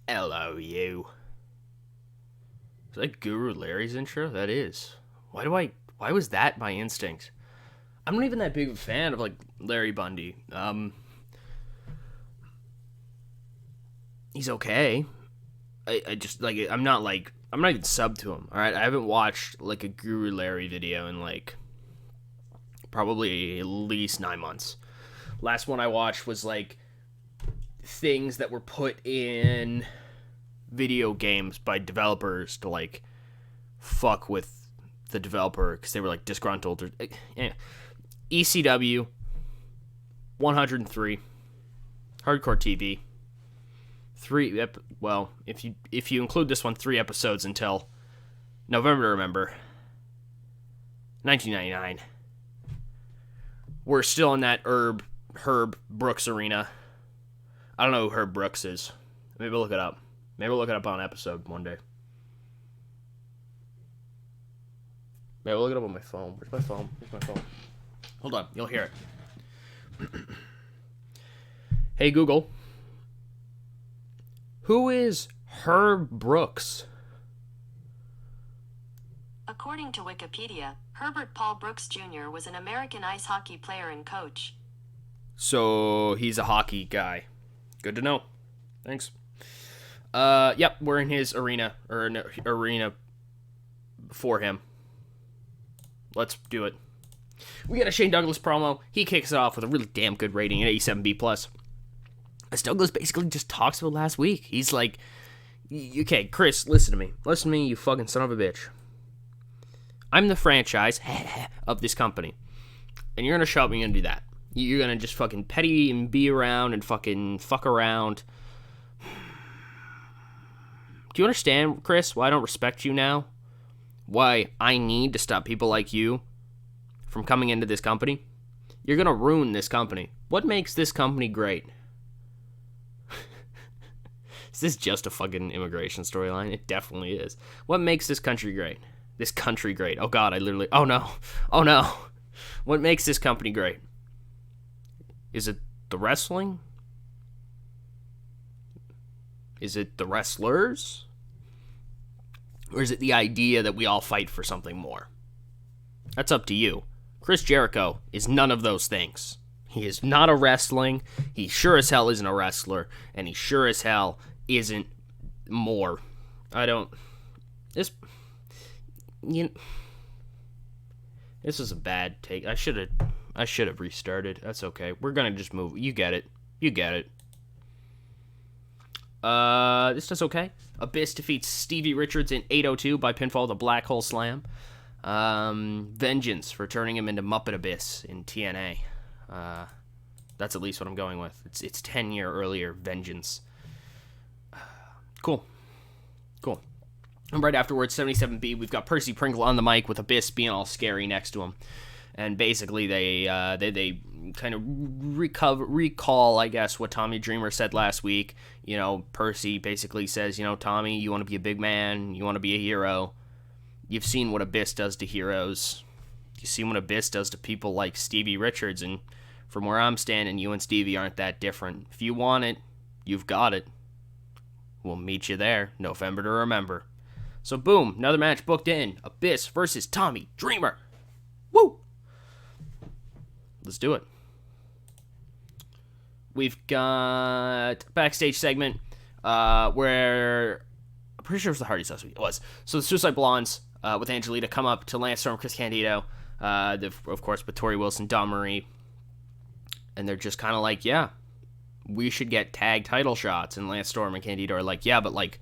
Hello, you. Is that Guru Larry's intro? That is. Why was that my instinct? I'm not even that big of a fan of, like, Larry Bundy. He's okay. I just, like, I'm not even sub to him, alright? I haven't watched, like, a Guru Larry video in, like, probably at least 9 months. Last one I watched was, like, things that were put in video games by developers to, like, fuck with the developer because they were, like, disgruntled. Or, ECW 103 Hardcore TV if you include this one, 3 episodes until November to Remember 1999. We're still in that Herb Brooks arena. I don't know who Herb Brooks is. Maybe we'll look it up. Maybe we'll look it up on an episode one day. Maybe we'll look it up on my phone. Where's my phone? Hold on, you'll hear it. Hey Google, who is Herb Brooks? According to Wikipedia, Herbert Paul Brooks Jr. was an American ice hockey player and coach. So he's a hockey guy. Good to know. Thanks. Yep, we're in his arena, or an arena for him. Let's do it. We got a Shane Douglas promo. He kicks it off with a really damn good rating at 87B+. As Douglas basically just talks about last week. He's like, okay, Chris, listen to me. Listen to me, you fucking son of a bitch. I'm the franchise of this company. And you're going to show me and do that. You're going to just fucking petty and be around and fucking fuck around. Do you understand, Chris, why I don't respect you now? Why I need to stop people like you from coming into this company? You're going to ruin this company. What makes this company great? Is this just a fucking immigration storyline? It definitely is. What makes this country great? This country great. Oh God, oh no. What makes this company great? Is it the wrestling? Is it the wrestlers? Or is it the idea that we all fight for something more? That's up to you. Chris Jericho is none of those things. He is not a wrestling. He sure as hell isn't a wrestler. And he sure as hell isn't more. This is a bad take. I should have restarted. That's okay. We're gonna just move. You get it. This does okay. Abyss defeats Stevie Richards in 802 by pinfall with a Black Hole Slam. Vengeance for turning him into Muppet Abyss in TNA. That's at least what I'm going with. It's 10 year earlier Vengeance. Cool. And right afterwards, 77B, we've got Percy Pringle on the mic with Abyss being all scary next to him. And basically, they kind of recall, I guess, what Tommy Dreamer said last week. You know, Percy basically says, Tommy, you want to be a big man, you want to be a hero. You've seen what Abyss does to heroes. You've seen what Abyss does to people like Stevie Richards, and from where I'm standing, you and Stevie aren't that different. If you want it, you've got it. We'll meet you there, November to Remember. So boom, another match booked in. Abyss versus Tommy Dreamer. Woo! Let's do it. We've got a backstage segment where I'm pretty sure it was the Hardys last week. It was. So the Suicide Blondes with Angelita come up to Lance Storm, Chris Candido, of course with Tori Wilson, Dawn Marie, and they're just kind of like, yeah, we should get tag title shots. And Lance Storm and Candido are like, yeah, but like,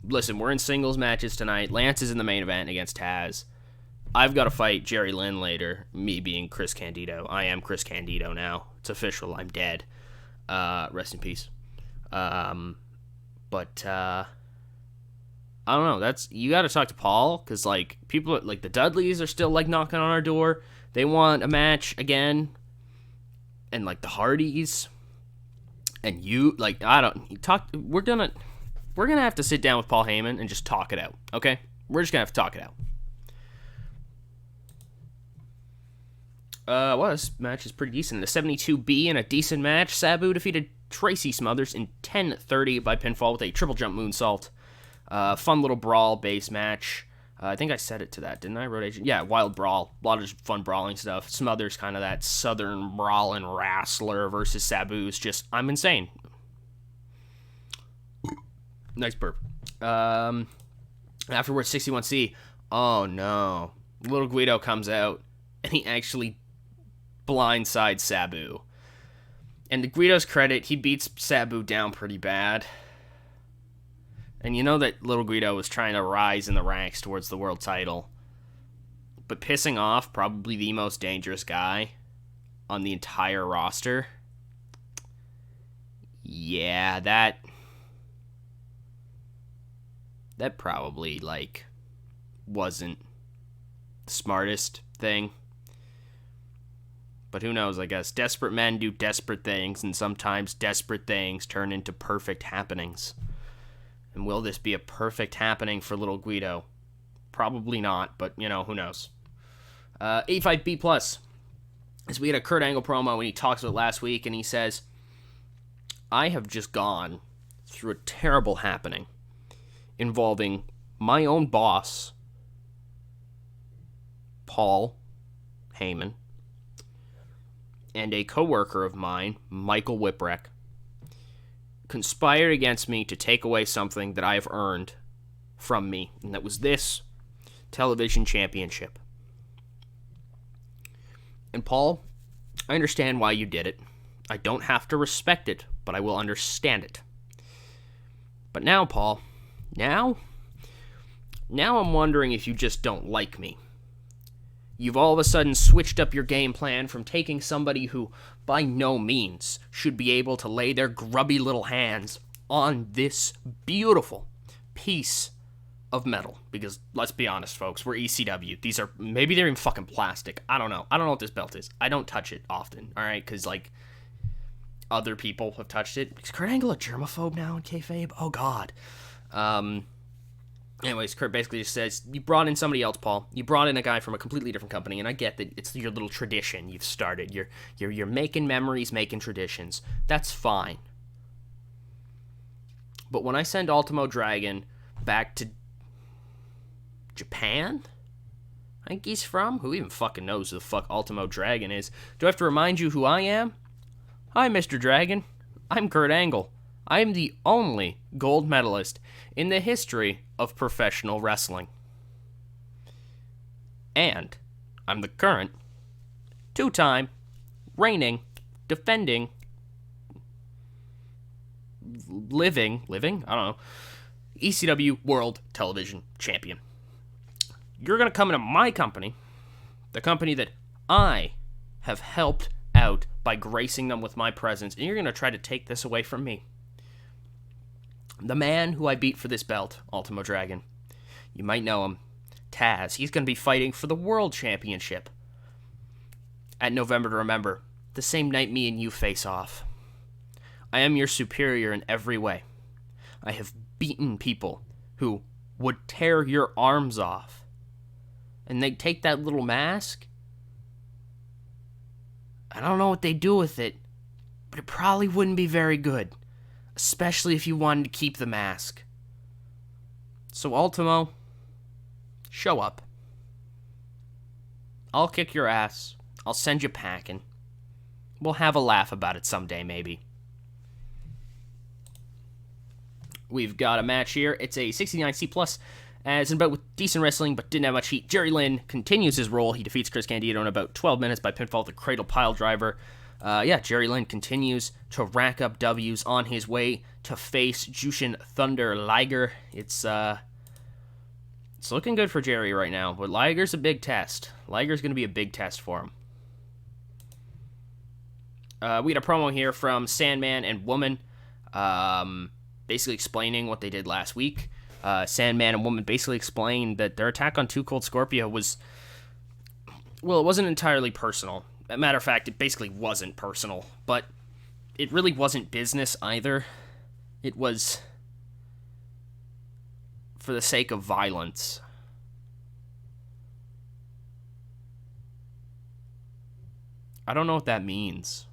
listen, we're in singles matches tonight. Lance is in the main event against Taz. I've got to fight Jerry Lynn later, me being Chris Candido. I am Chris Candido now. It's official. I'm dead. Rest in peace. But I don't know. You got to talk to Paul, because like people like the Dudleys are still like knocking on our door. They want a match again, and like the Hardys, and you like We're gonna have to sit down with Paul Heyman and just talk it out. Okay, we're just gonna have to talk it out. Well, this match is pretty decent. The 72B in a decent match. Sabu defeated Tracy Smothers in 10:30 by pinfall with a triple jump moonsault. Fun little brawl base match. I think I said it to that, didn't I? Road Agent? Yeah, wild brawl. A lot of just fun brawling stuff. Smothers, kind of that southern brawling wrestler versus Sabu's just, I'm insane. Nice burp. Afterwards, 61C. Oh no. Little Guido comes out, and he actually blindsides Sabu. And to Guido's credit, he beats Sabu down pretty bad. And you know that Little Guido was trying to rise in the ranks towards the world title. But pissing off probably the most dangerous guy on the entire roster. Yeah, that probably, like, wasn't the smartest thing. But who knows, I guess. Desperate men do desperate things, and sometimes desperate things turn into perfect happenings. And will this be a perfect happening for Little Guido? Probably not, but, you know, who knows. 85B+. As we had a Kurt Angle promo when he talks about last week, and he says, I have just gone through a terrible happening involving my own boss, Paul Heyman, and a coworker of mine, Michael Whipwreck, conspired against me to take away something that I have earned from me, and that was this television championship. And Paul, I understand why you did it. I don't have to respect it, but I will understand it. But now, Paul, now I'm wondering if you just don't like me. You've all of a sudden switched up your game plan from taking somebody who, by no means, should be able to lay their grubby little hands on this beautiful piece of metal. Because, let's be honest, folks, we're ECW. These are, maybe they're even fucking plastic. I don't know. I don't know what this belt is. I don't touch it often, alright? Because, like, other people have touched it. Is Kurt Angle a germaphobe now in kayfabe? Oh, God. Anyways, Kurt basically just says, you brought in somebody else, Paul. You brought in a guy from a completely different company, and I get that it's your little tradition you've started. You're making memories, making traditions. That's fine. But when I send Ultimo Dragon back to Japan, I think he's from? Who even fucking knows who the fuck Ultimo Dragon is? Do I have to remind you who I am? Hi, Mr. Dragon. I'm Kurt Angle. I am the only gold medalist in the history of professional wrestling. And I'm the current, two-time, reigning, defending, living, I don't know, ECW World Television Champion. You're going to come into my company, the company that I have helped out by gracing them with my presence, and you're going to try to take this away from me. The man who I beat for this belt, Ultimo Dragon. You might know him. Taz. He's going to be fighting for the World Championship at November to Remember, the same night me and you face off. I am your superior in every way. I have beaten people who would tear your arms off. And they take that little mask. I don't know what they do with it, but it probably wouldn't be very good. Especially if you wanted to keep the mask. So, Ultimo, show up. I'll kick your ass. I'll send you packing. We'll have a laugh about it someday, maybe. We've got a match here. It's a 69C+, as in about with decent wrestling, but didn't have much heat. Jerry Lynn continues his role. He defeats Chris Candido in about 12 minutes by pinfall with a cradle pile driver. Jerry Lynn continues to rack up W's on his way to face Jushin Thunder Liger. It's looking good for Jerry right now, but Liger's a big test. Liger's going to be a big test for him. We had a promo here from Sandman and Woman, basically explaining what they did last week. Sandman and Woman basically explained that their attack on Too Cold Scorpio was, well, it wasn't entirely personal. As a matter of fact, it basically wasn't personal, but it really wasn't business either. It was for the sake of violence. I don't know what that means.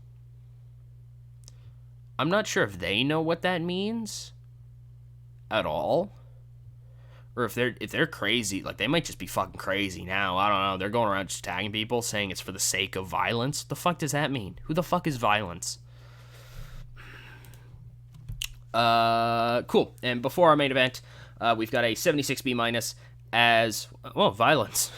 I'm not sure if they know what that means at all. Or if they're crazy, like they might just be fucking crazy now. I don't know. They're going around just tagging people, saying it's for the sake of violence. What the fuck does that mean? Who the fuck is violence? Cool. And before our main event, we've got a 76B minus as violence.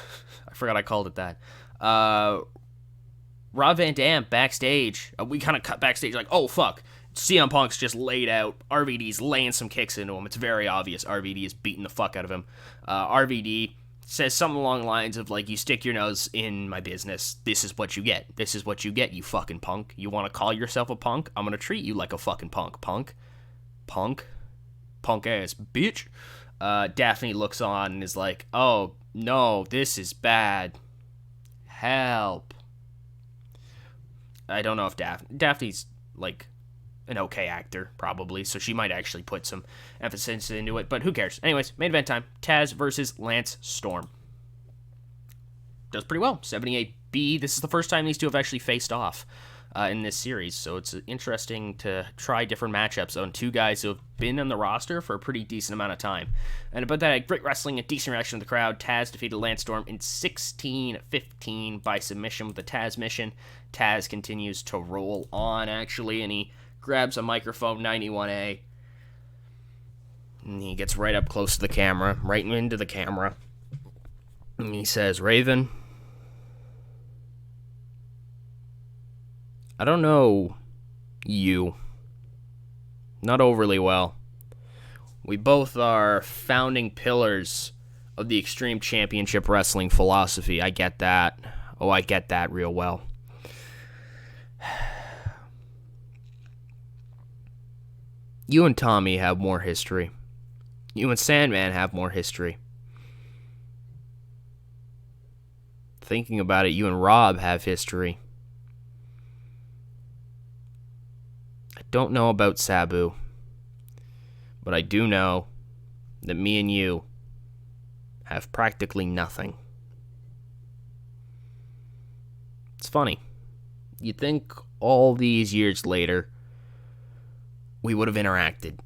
I forgot I called it that. Rob Van Dam backstage. We kind of cut backstage like, oh fuck. CM Punk's just laid out. RVD's laying some kicks into him. It's very obvious RVD is beating the fuck out of him. RVD says something along the lines of, like, you stick your nose in my business. This is what you get. This is what you get, you fucking punk. You want to call yourself a punk? I'm going to treat you like a fucking punk. Punk ass bitch. Daphne looks on and is like, oh, no, this is bad. Help. I don't know if Daphne's, like, an okay actor, probably, so she might actually put some emphasis into it, but who cares? Anyways, main event time. Taz versus Lance Storm. Does pretty well. 78B. This is the first time these two have actually faced off in this series, so it's interesting to try different matchups on two guys who have been on the roster for a pretty decent amount of time. And about that, great wrestling, a decent reaction of the crowd. Taz defeated Lance Storm in 16-15 by submission with the Taz mission. Taz continues to roll on, actually, and he grabs a microphone, 91A, and he gets right up close to the camera, right into the camera, and he says, Raven, I don't know you. Not overly well. We both are founding pillars of the Extreme Championship Wrestling philosophy. I get that. Oh, I get that real well. You and Tommy have more history. You and Sandman have more history. Thinking about it, you and Rob have history. I don't know about Sabu, but I do know that me and you have practically nothing. It's funny. You'd think all these years later, we would have interacted.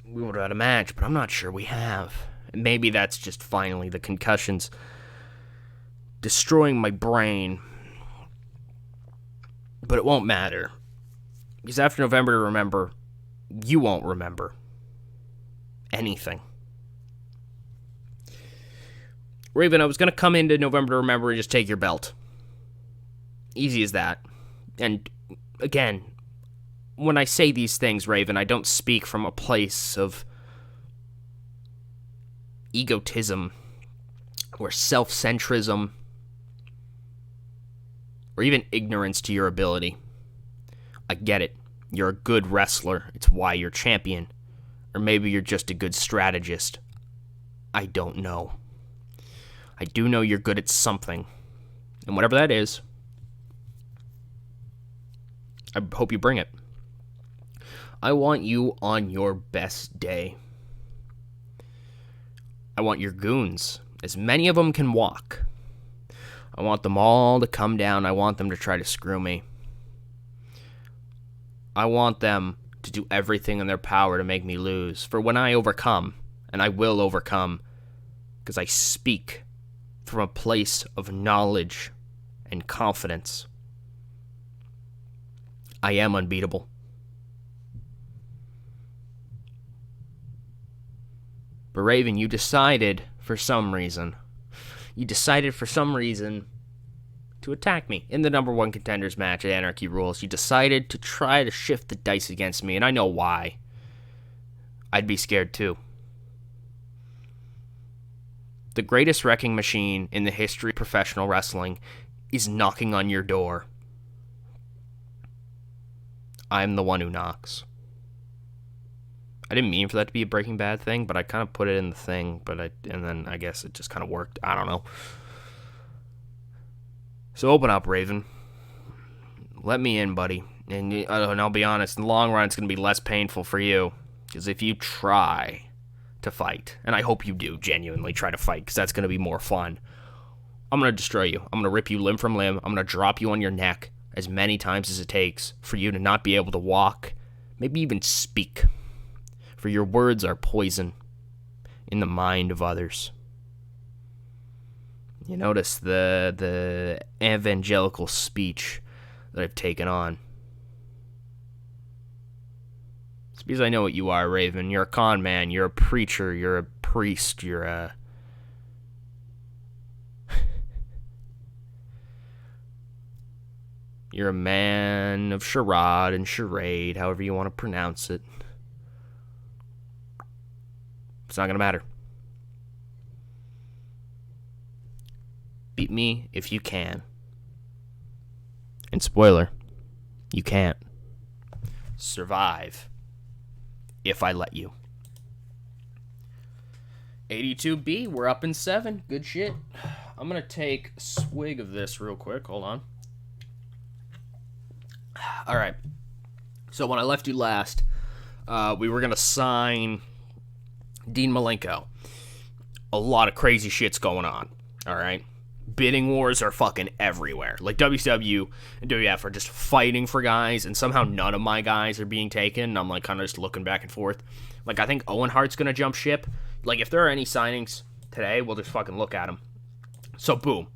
We would have had a match, but I'm not sure we have. And maybe that's just finally the concussions destroying my brain. But it won't matter. Because after November to Remember, you won't remember anything. Raven, I was going to come into November to Remember and just take your belt. Easy as that. And again, when I say these things, Raven, I don't speak from a place of egotism or self-centrism or even ignorance to your ability. I get it. You're a good wrestler. It's why you're champion. Or maybe you're just a good strategist. I don't know. I do know you're good at something. And whatever that is, I hope you bring it. I want you on your best day. I want your goons, as many of them can walk. I want them all to come down. I want them to try to screw me. I want them to do everything in their power to make me lose. For when I overcome, and I will overcome, because I speak from a place of knowledge and confidence, I am unbeatable. But Raven, you decided for some reason to attack me in the number one contenders match at Anarchy Rules. You decided to try to shift the dice against me, and I know why. I'd be scared too. The greatest wrecking machine in the history of professional wrestling is knocking on your door. I'm the one who knocks. I didn't mean for that to be a Breaking Bad thing, but I kind of put it in the thing, and then I guess it just kind of worked. I don't know. So open up, Raven. Let me in, buddy. And I'll be honest, in the long run, it's going to be less painful for you. Because if you try to fight, and I hope you do genuinely try to fight, because that's going to be more fun, I'm going to destroy you. I'm going to rip you limb from limb. I'm going to drop you on your neck as many times as it takes for you to not be able to walk maybe even speak, for your words are poison in the mind of others. You notice the evangelical speech that I've taken on. It's because I know what you are, Raven. You're a con man, you're a preacher, you're a priest, you're a... You're a man of charade and charade, however you want to pronounce it. It's not going to matter. Beat me if you can. And spoiler, you can't. Survive if I let you. 82B, we're up in 7. Good shit. I'm going to take a swig of this real quick. Hold on. All right. So when I left you last, we were going to sign Dean Malenko. A lot of crazy shit's going on. All right. Bidding wars are fucking everywhere. Like, WCW and WF are just fighting for guys, and somehow none of my guys are being taken. And I'm, like, kind of just looking back and forth. Like, I think Owen Hart's going to jump ship. Like, if there are any signings today, we'll just fucking look at them. So, boom.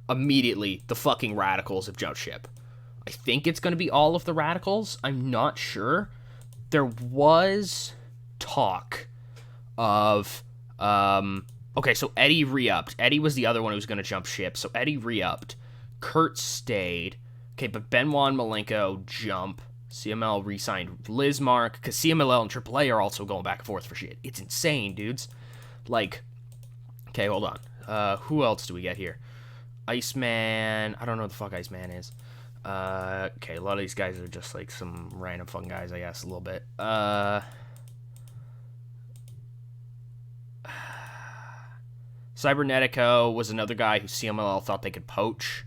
Immediately, the fucking Radicals have jumped ship. I think it's going to be all of the Radicals. I'm not sure. There was talk of... Okay, so Eddie re-upped. Eddie was the other one who was going to jump ship. So Eddie re-upped. Kurt stayed. Okay, but Benoit and Malenko jump. CML re-signed Lizmark. Because CMLL and AAA are also going back and forth for shit. It's insane, dudes. Like, okay, hold on. Who else do we get here? Iceman. I don't know what the fuck Iceman is. Okay, a lot of these guys are just like some random fun guys, I guess, a little bit. Cybernetico was another guy who CMLL thought they could poach,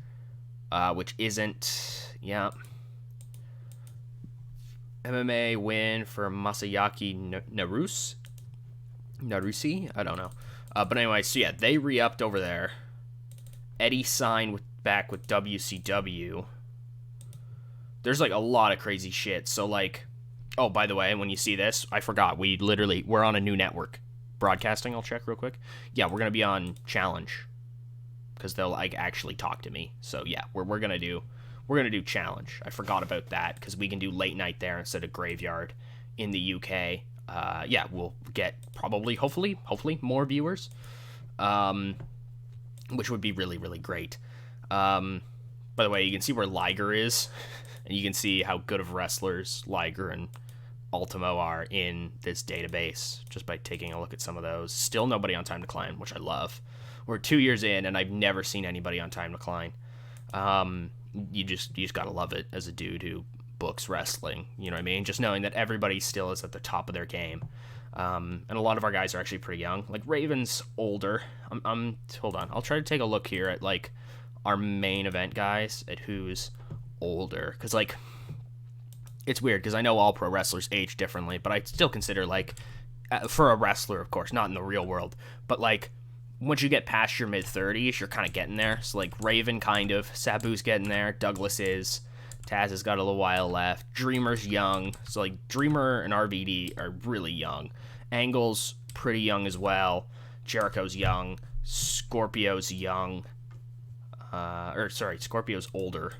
which isn't. Yeah. MMA win for Masayaki Narusi? I don't know. But anyway, so yeah, they re-upped over there. Eddie signed back with WCW. There's like a lot of crazy shit. So like, oh, by the way, when you see this, I forgot. We're on a new network. Broadcasting, I'll check real quick. Yeah, we're going to be on Challenge. Because they'll like actually talk to me. So yeah, we're going to do Challenge. I forgot about that because we can do late night there instead of Graveyard in the UK. Yeah, we'll get probably, hopefully more viewers. Which would be really, really great. By the way, you can see where Liger is. And you can see how good of wrestlers Liger and Ultimo are in this database just by taking a look at some of those. Still nobody on Time Decline, which I love. We're 2 years in, and I've never seen anybody on Time Decline. You just gotta love it as a dude who books wrestling. You know what I mean? Just knowing that everybody still is at the top of their game. And a lot of our guys are actually pretty young. Like, Raven's older. Hold on. I'll try to take a look here at, like, our main event guys, at who's older. Because, like, it's weird, because I know all pro wrestlers age differently, but I still consider, like, for a wrestler, of course, not in the real world, but, like, once you get past your mid-30s, you're kind of getting there. So, like, Raven, kind of. Sabu's getting there. Douglas is. Taz has got a little while left. Dreamer's young. So, like, Dreamer and RVD are really young. Angle's pretty young as well. Jericho's young. Scorpio's young. Scorpio's older.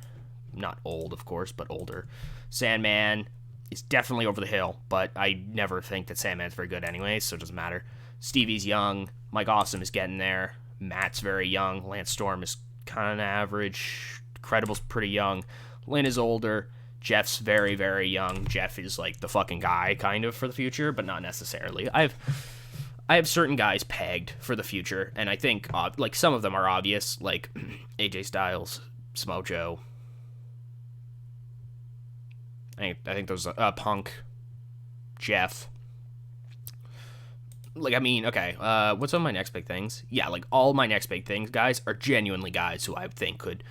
Not old, of course, but older. Sandman is definitely over the hill, but I never think that Sandman's very good anyway, so it doesn't matter. Stevie's young. Mike Awesome is getting there. Matt's very young. Lance Storm is kind of average. Credible's pretty young. Lynn is older. Jeff's very, very young. Jeff is like the fucking guy kind of for the future, but not necessarily. I have certain guys pegged for the future, and I think like some of them are obvious, like AJ Styles, Smojo. I think those Punk, Jeff. Like, I mean, okay, what's on my next big things? Yeah, like, all my next big things, guys, are genuinely guys who I think could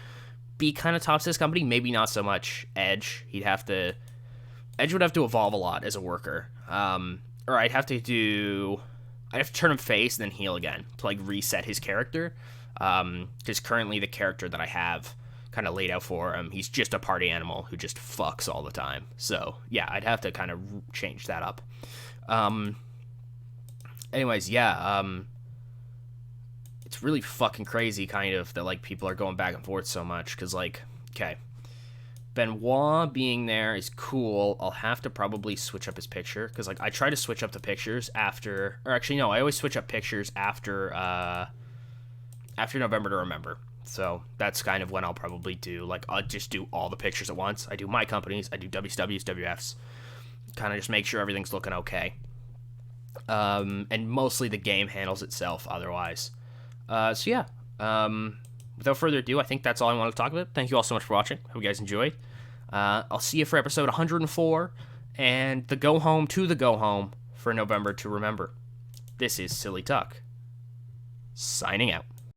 be kind of tops of this company. Maybe not so much Edge. Edge would have to evolve a lot as a worker. Or I'd have to turn him face and then heel again to, like, reset his character. Because currently the character that I have kind of laid out for him. He's just a party animal who just fucks all the time. So yeah, I'd have to kind of change that up. Anyways, yeah, it's really fucking crazy, kind of, that like people are going back and forth so much. Because like, okay, Benoit being there is cool. I'll have to probably switch up his picture because like I try to switch up the pictures after, or actually no, I always switch up pictures after November to Remember. So that's kind of when I'll probably do, like, I'll just do all the pictures at once. I do my companies, I do WCWs, WFs, kind of just make sure everything's looking okay. And mostly the game handles itself otherwise. So yeah, without further ado, I think that's all I want to talk about. Thank you all so much for watching. Hope you guys enjoyed. I'll see you for episode 104 and the go home for November to Remember. This is Silly Tuck, signing out.